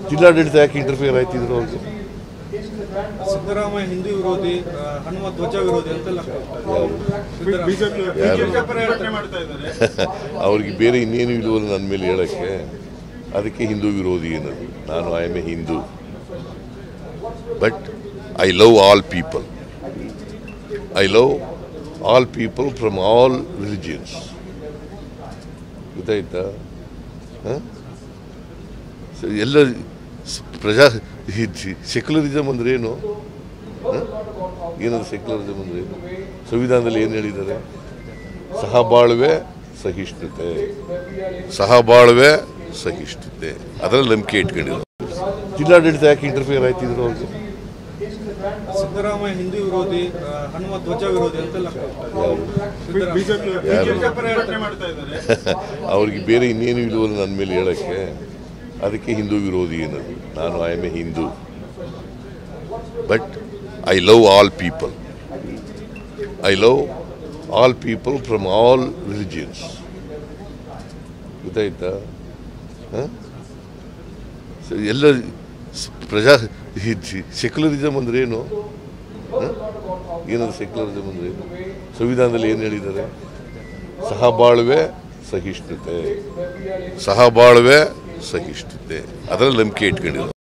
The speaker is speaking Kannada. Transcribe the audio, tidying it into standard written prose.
ಜಿಲ್ಲಾಡಳಿತ ಯಾಕೆ ಇಂಟರ್ಫಿಯರ್ ಆಯ್ತಿದ್ರು ಅವ್ರಿಗೆ? ಸಿದ್ದರಾಮಯ್ಯ ಹಿಂದೂ ವಿರೋಧಿ, ಹನುಮ ಧ್ವಜ ವಿರೋಧಿ ಅಂತೆಲ್ಲ ಅವ್ರಿಗೆ ಬೇರೆ ಇನ್ನೇನು ಇಲ್ವಲ್ಲ ನನ್ನ ಮೇಲೆ ಹೇಳಕ್ಕೆ. ಅದಕ್ಕೆ ಹಿಂದೂ ವಿರೋಧಿ ಅನ್ನೋದು. ನಾನು I am A Hindu, but I love all people. I love all people from all religions. ಗೊತ್ತಾಯ್ತಾ? ಎಲ್ಲ ಸೆಕ್ಯುಲರಿಸಮ್ ಅಂದ್ರೆ ಏನು? ಏನದು ಸೆಕ್ಯುಲರಿಸಮ್ ಅಂದ್ರೆ? ಸಂವಿಧಾನದಲ್ಲಿ ಏನು ಹೇಳಿದ್ದಾರೆ? ಸಹಬಾಳ್ವೆ ಸಹಿಷ್ಣುತೆ, ಸಹಬಾಳ್ವೆ ಸಹಿಷ್ಣುತೆ, ಅದರಲ್ಲಿ ನಂಬಿಕೆ ಇಟ್ಕೊಂಡಿದ್ರು. ಜಿಲ್ಲಾಡಳಿತ ಯಾಕೆ ಇಂಟರ್ಫಿಯರ್ ಆಯ್ತಿದ್ರು ಅವ್ರಿಗೆ? ಸಿದ್ದರಾಮಯ್ಯ ಹಿಂದೂ ವಿರೋಧಿ, ಹನುಮ ಧ್ವಜ ವಿರೋಧಿ ಅಂತೆಲ್ಲ ಅವ್ರಿಗೆ ಬೇರೆ ಇನ್ನೇನು ಇಲ್ವಲ್ಲ ನನ್ನ ಮೇಲೆ ಹೇಳಕ್ಕೆ. ಅದಕ್ಕೆ ಹಿಂದೂ ವಿರೋಧಿ ಅನ್ನೋದು. ನಾನು I am A Hindu, but I love all people. I love all people from all religions. ಗೊತ್ತಾಯ್ತಾ? ಎಲ್ಲ ಸೆಕ್ಯುಲರಿಸಮ್ ಅಂದ್ರೆ ಏನು? ಏನದು ಸೆಕ್ಯುಲರಿಸಮ್ ಅಂದ್ರೆ? ಸಂವಿಧಾನದಲ್ಲಿ ಏನು ಹೇಳಿದ್ದಾರೆ? ಸಹಬಾಳ್ವೆ ಸಹಿಷ್ಣುತೆ, ಸಹಬಾಳ್ವೆ ಸಹಿಷ್ಣುತೆ, ಅದರಲ್ಲಿ ನಂಬಿಕೆ ಇಟ್ಕೊಂಡಿದ್ರು.